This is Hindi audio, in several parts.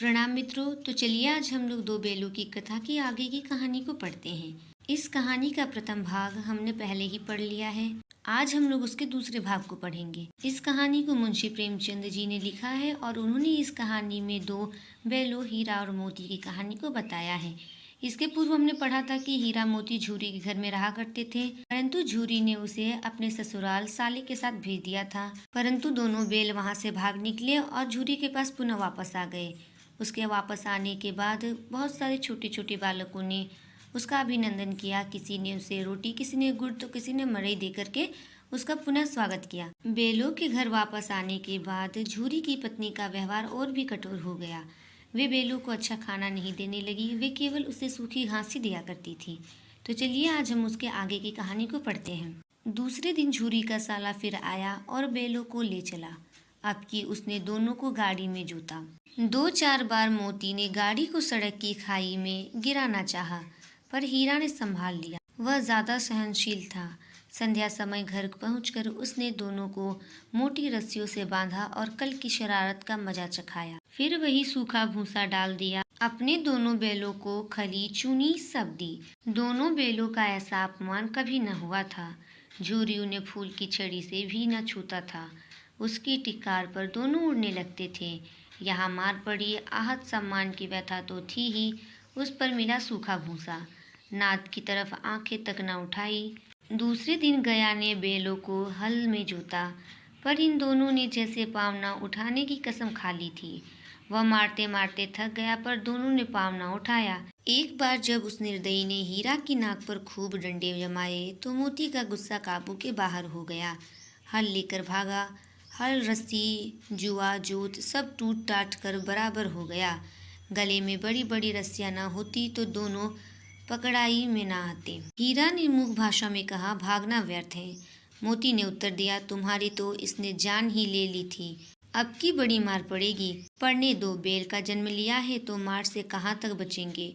प्रणाम मित्रों। तो चलिए आज हम लोग दो बैलों की कथा की आगे की कहानी को पढ़ते हैं। इस कहानी का प्रथम भाग हमने पहले ही पढ़ लिया है। आज हम लोग उसके दूसरे भाग को पढ़ेंगे। इस कहानी को मुंशी प्रेमचंद जी ने लिखा है और उन्होंने इस कहानी में दो बैलों हीरा और मोती की कहानी को बताया है। इसके पूर्व हमने पढ़ा था कि हीरा मोती झूरी के घर में रहा करते थे, परंतु झूरी ने उसे अपने ससुराल साले के साथ भेज दिया था। परंतु दोनों बैल वहां से भाग निकले और झूरी के पास पुनः वापस आ गए। उसके वापस आने के बाद बहुत सारे छोटे छोटे बालकों ने उसका अभिनंदन किया। किसी ने उसे रोटी, किसी ने गुड़, तो किसी ने मड़ई दे करके उसका पुनः स्वागत किया। बेलों के घर वापस आने के बाद झूरी की पत्नी का व्यवहार और भी कठोर हो गया। वे बेलों को अच्छा खाना नहीं देने लगी, वे केवल उसे सूखी घास ही दिया करती थी। तो चलिए आज हम उसके आगे की कहानी को पढ़ते हैं। दूसरे दिन झूरी का साला फिर आया और बेलों को ले चला। अब की उसने दोनों को गाड़ी में जोता। 2-4 बार मोती ने गाड़ी को सड़क की खाई में गिराना चाहा, पर हीरा ने संभाल लिया। वह ज्यादा सहनशील था। संध्या समय घर पहुंचकर उसने दोनों को मोटी रस्सियों से बांधा और कल की शरारत का मजा चखाया। फिर वही सूखा भूसा डाल दिया। अपने दोनों बैलों को खली चूनी सब दी। दोनों बैलों का ऐसा अपमान कभी न हुआ था। झूरी उन्हें फूल की छड़ी से भी न छूता था। उसकी टिकार पर दोनों उड़ने लगते थे। यहाँ मार पड़ी, आहत सम्मान की व्यथा तो थी ही, उस पर मिला सूखा भूसा। नाद की तरफ आंखें तक न उठाई। दूसरे दिन गया ने बैलों को हल में जोता, पर इन दोनों ने जैसे पाँव न उठाने की कसम खा ली थी। वह मारते मारते थक गया, पर दोनों ने पाँव न उठाया। एक बार जब उस निर्दयी ने हीरा की नाक पर खूब डंडे जमाए, तो मोती का गुस्सा काबू के बाहर हो गया। हल लेकर भागा। हल, रस्सी, जुआ, जोत सब टूट टाट कर बराबर हो गया। गले में बड़ी बड़ी रस्सियां न होती तो दोनों पकड़ाई में न आते। हीरा ने मूक भाषा में कहा, भागना व्यर्थ है। मोती ने उत्तर दिया, तुम्हारी तो इसने जान ही ले ली थी, अब की बड़ी मार पड़ेगी। पढ़ने दो, बैल का जन्म लिया है तो मार से कहाँ तक बचेंगे।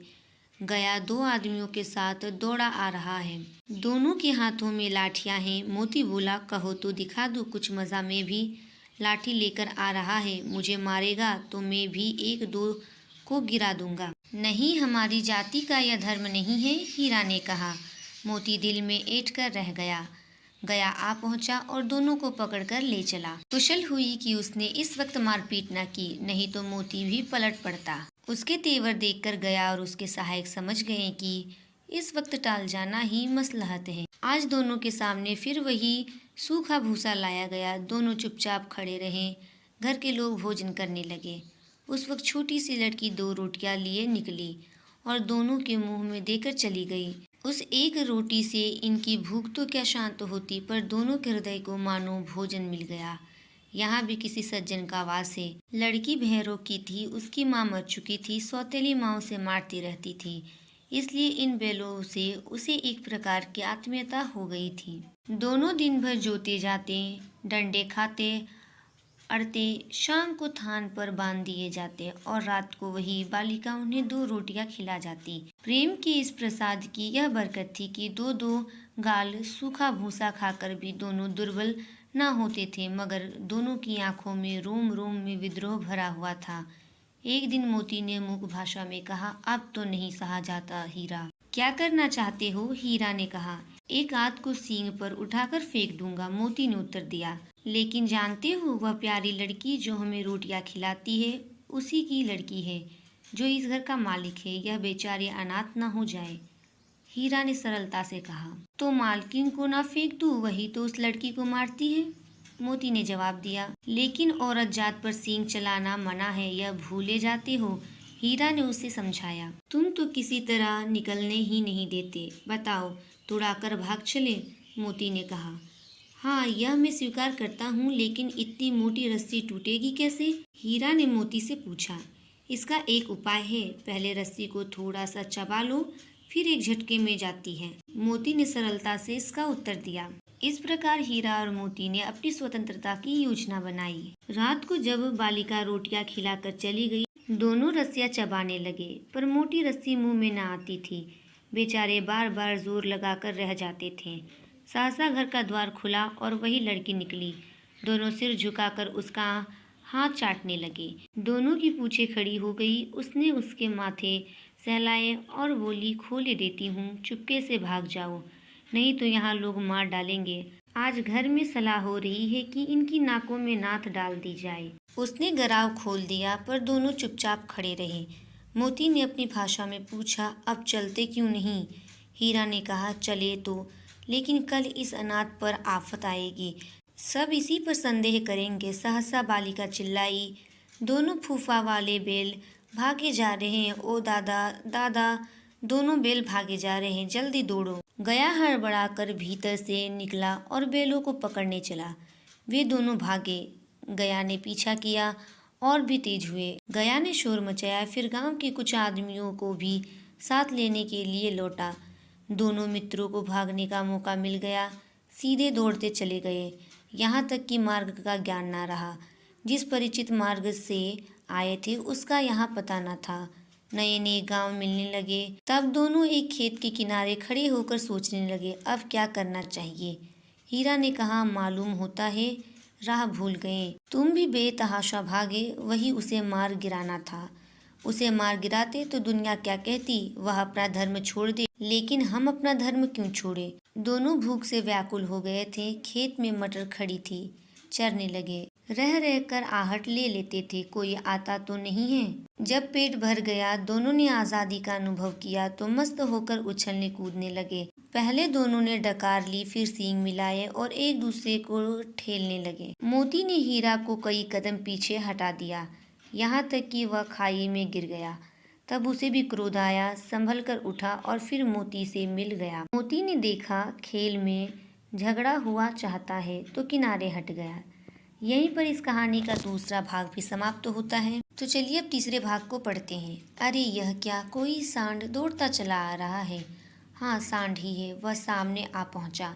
गया 2 आदमियों के साथ दौड़ा आ रहा है। दोनों के हाथों में लाठियां हैं। मोती बोला, कहो तो दिखा दूं कुछ मजा, में भी लाठी लेकर आ रहा है। मुझे मारेगा तो मैं भी 1-2 को गिरा दूंगा। नहीं, हमारी जाति का यह धर्म नहीं है, हीरा ने कहा। मोती दिल में ऐंठ कर रह गया। गया आ पहुंचा और दोनों को पकड़कर ले चला। कुशल हुई कि उसने इस वक्त मारपीट न की, नहीं तो मोती भी पलट पड़ता। उसके तेवर देखकर गया और उसके सहायक समझ गए कि इस वक्त टाल जाना ही मसलहत है। आज दोनों के सामने फिर वही सूखा भूसा लाया गया। दोनों चुपचाप खड़े रहे। घर के लोग भोजन करने लगे। उस वक्त छोटी सी लड़की 2 रोटियां लिए निकली और दोनों के मुंह में देकर चली गई। उस एक रोटी से इनकी भूख तो क्या शांत होती, पर दोनों के हृदय को मानो भोजन मिल गया। यहाँ भी किसी सज्जन का वास है। लड़की भैरों की थी, उसकी माँ मर चुकी थी, सौतेली माँ उसे मारती रहती थी, इसलिए इन बैलों से उसे एक प्रकार की आत्मीयता हो गई थी। दोनों दिन भर जोते जाते, डंडे खाते, अड़ते, शाम को थान पर बांध दिए जाते और रात को वही बालिका उन्हें 2 रोटियां खिला जाती। प्रेम के इस प्रसाद की यह बरकत थी कि 2-2 गाल सूखा भूसा खाकर भी दोनों दुर्बल न होते थे, मगर दोनों की आंखों में रोम रोम में विद्रोह भरा हुआ था। एक दिन मोती ने मूक भाषा में कहा, अब तो नहीं सहा जाता हीरा। क्या करना चाहते हो, हीरा ने कहा। एक आध को सींग पर उठाकर फेंक दूंगा, मोती ने उत्तर दिया। लेकिन जानते हो, वह प्यारी लड़की जो हमें रोटियां खिलाती है उसी की लड़की है, जो इस घर का मालिक है। यह बेचारी अनाथ न हो जाए, हीरा ने सरलता से कहा। तो मालकिन को ना फेंक दूं, वही तो उस लड़की को मारती है, मोती ने जवाब दिया। लेकिन औरत जात पर सींग चलाना मना है, यह भूले जाते हो, हीरा ने उसे समझाया। तुम तो किसी तरह निकलने ही नहीं देते, बताओ तुड़ाकर भाग चले, मोती ने कहा। हाँ, यह मैं स्वीकार करता हूँ, लेकिन इतनी मोटी रस्सी टूटेगी कैसे, हीरा ने मोती से पूछा। इसका एक उपाय है, पहले रस्सी को थोड़ा सा चबा लो, फिर एक झटके में जाती है, मोती ने सरलता से इसका उत्तर दिया। इस प्रकार हीरा और मोती ने अपनी स्वतंत्रता की योजना बनाई। रात को जब बालिका रोटियां खिलाकर चली गई, दोनों रस्सियां चबाने लगे, पर मोटी रस्सी मुंह में न आती थी। बेचारे बार बार जोर लगाकर रह जाते थे। सहसा घर का द्वार खुला और वही लड़की निकली। दोनों सिर झुकाकर उसका हाथ चाटने लगे। दोनों की पूंछें खड़ी हो गई। उसने उसके माथे सहलाए और बोली, खोले देती हूँ, चुपके से भाग जाओ, नहीं तो यहाँ लोग मार डालेंगे। आज घर में सलाह हो रही है कि इनकी नाकों में नाथ डाल दी जाए। उसने गराव खोल दिया, पर दोनों चुपचाप खड़े रहे। मोती ने अपनी भाषा में पूछा, अब चलते क्यों नहीं? हीरा ने कहा, चले तो, लेकिन कल इस अनाथ पर आफत आएगी, सब इसी पर संदेह करेंगे। सहसा बालिका चिल्लाई, दोनों फूफा वाले बैल भागे जा रहे हैं। ओ दादा, दादा, दोनों बैल भागे जा रहे हैं, जल्दी दौड़ो। गया हड़बड़ाकर भीतर से निकला और बैलों को पकड़ने चला। वे दोनों भागे। गया ने पीछा किया और भी तेज हुए। गया ने शोर मचाया, फिर गांव के कुछ आदमियों को भी साथ लेने के लिए लौटा। दोनों मित्रों को भागने का मौका मिल गया। सीधे दौड़ते चले गए, यहाँ तक कि मार्ग का ज्ञान ना रहा। जिस परिचित मार्ग से आए थे उसका यहाँ पता न था। नए नए गांव मिलने लगे। तब दोनों एक खेत के किनारे खड़े होकर सोचने लगे, अब क्या करना चाहिए। हीरा ने कहा, मालूम होता है राह भूल गए। तुम भी बेतहाशा भागे, वही उसे मार गिराना था। उसे मार गिराते तो दुनिया क्या कहती, वह अपना धर्म छोड़ दे, लेकिन हम अपना धर्म क्यों छोड़े। दोनों भूख से व्याकुल हो गए थे। खेत में मटर खड़ी थी, चरने लगे। रह रह कर आहट ले लेते थे, कोई आता तो नहीं है। जब पेट भर गया, दोनों ने आज़ादी का अनुभव किया तो मस्त होकर उछलने कूदने लगे। पहले दोनों ने डकार ली, फिर सींग मिलाए और एक दूसरे को ठेलने लगे। मोती ने हीरा को कई कदम पीछे हटा दिया, यहाँ तक कि वह खाई में गिर गया। तब उसे भी क्रोध आया, संभल कर उठा और फिर मोती से मिल गया। मोती ने देखा खेल में झगड़ा हुआ चाहता है तो किनारे हट गया। यहीं पर इस कहानी का दूसरा भाग भी समाप्त होता है। तो चलिए अब तीसरे भाग को पढ़ते हैं। अरे यह क्या, कोई सांड दौड़ता चला आ रहा है। हाँ, सांड ही है। वह सामने आ पहुंचा।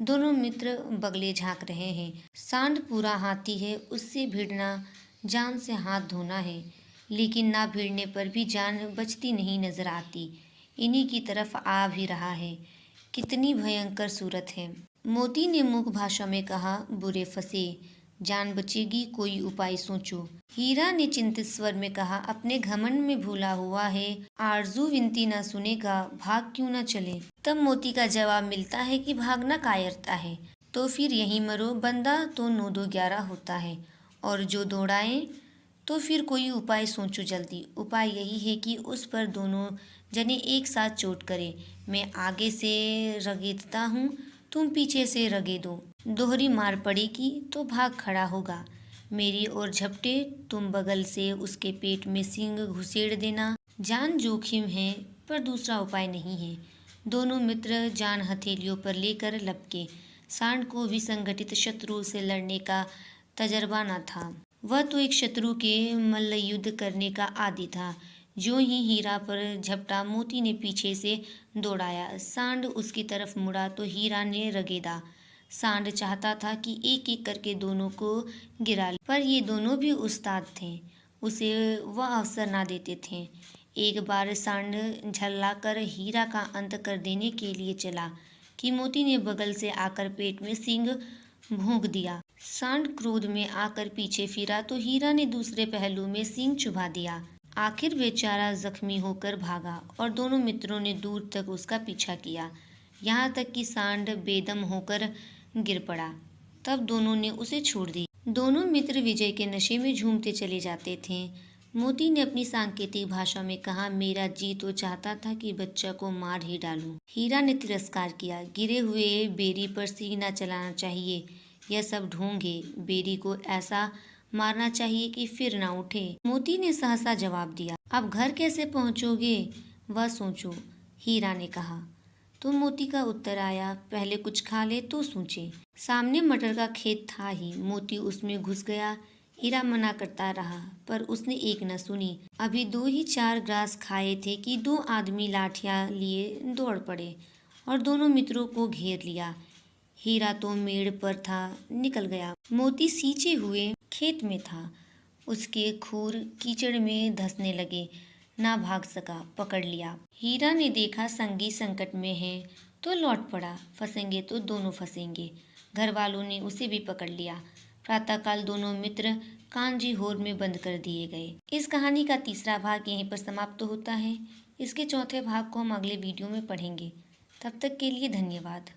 दोनों मित्र बगले झांक रहे हैं। सांड पूरा हाथी है, उससे भिड़ना जान से हाथ धोना है, लेकिन ना भिड़ने पर भी जान बचती नहीं नजर आती। इन्हीं की तरफ आ भी रहा है। कितनी भयंकर सूरत है। मोती ने मूक भाषा में कहा, बुरे फंसे, जान बचेगी, कोई उपाय सोचो। हीरा ने चिंतित स्वर में कहा, अपने घमंड में भूला हुआ है, आरजू विनती न सुनेगा, भाग क्यों न चले। तब मोती का जवाब मिलता है कि भागना कायरता है, तो फिर यहीं मरो। बंदा तो 9 2 11 होता है, और जो दौड़ाए तो फिर कोई उपाय सोचो जल्दी। उपाय यही है कि उस पर दोनों जने एक साथ चोट करें। मैं आगे से रगेदता हूँ, तुम पीछे से रगेदो। दोहरी मार पड़ेगी तो भाग खड़ा होगा। मेरी ओर झपटे, तुम बगल से उसके पेट में सींग घुसेड़ देना। जान जोखिम है, पर दूसरा उपाय नहीं है। दोनों मित्र जान हथेलियों पर लेकर लपके। सांड को भी संगठित शत्रु से लड़ने का तजर्बा न था। वह तो एक शत्रु के मल्लयुद्ध करने का आदी था। जो ही हीरा पर झपटा, मोती ने पीछे से दौड़ाया। सांड उसकी तरफ मुड़ा तो हीरा ने रगेदा। सांड चाहता था कि एक एक करके दोनों को गिरा ले, पर ये दोनों भी उस्ताद थे, उसे वह अवसर ना देते थे। एक बार सांड झल्लाकर हीरा का अंत कर देने के लिए चला कि मोती ने बगल से आकर पेट में सींग भोंक दिया। सांड क्रोध में आकर पीछे फिरा तो हीरा ने दूसरे पहलू में सींग चुभा दिया। आखिर बेचारा जख्मी होकर भागा और दोनों मित्रों ने दूर तक उसका पीछा किया, यहाँ तक कि सांड बेदम होकर गिर पड़ा। तब दोनों ने उसे छोड़ दी। दोनों मित्र विजय के नशे में झूमते चले जाते थे। मोती ने अपनी सांकेतिक भाषा में कहा, मेरा जी तो चाहता था कि बच्चा को मार ही डालूं। हीरा ने तिरस्कार किया, गिरे हुए बेरी पर सींग न चलाना चाहिए, यह सब ढोंग है। बेरी को ऐसा मारना चाहिए कि फिर ना उठे। मोती ने सहसा जवाब दिया, अब घर कैसे पहुंचोगे, वह सोचो। हीरा ने कहा। तो मोती का उत्तर आया, पहले कुछ खा ले तो सोचे। सामने मटर का खेत था ही। मोती उसमें घुस गया। हीरा मना करता रहा, पर उसने एक न सुनी। अभी 2 ही 4 ग्रास खाए थे कि 2 आदमी लाठियां लिए दौड़ पड़े और दोनों मित्रों को घेर लिया। हीरा तो मेड़ पर था, निकल गया। मोती सींचे हुए खेत में था। उसके खूर कीचड़ में धंसने लगे, ना भाग सका, पकड़ लिया। हीरा ने देखा संगी संकट में है तो लौट पड़ा, फंसेंगे तो दोनों फंसेंगे। घर वालों ने उसे भी पकड़ लिया। प्रातःकाल दोनों मित्र कान्जी होर में बंद कर दिए गए। इस कहानी का तीसरा भाग यहीं पर समाप्त होता है। इसके चौथे भाग को हम अगले वीडियो में पढ़ेंगे। तब तक के लिए धन्यवाद।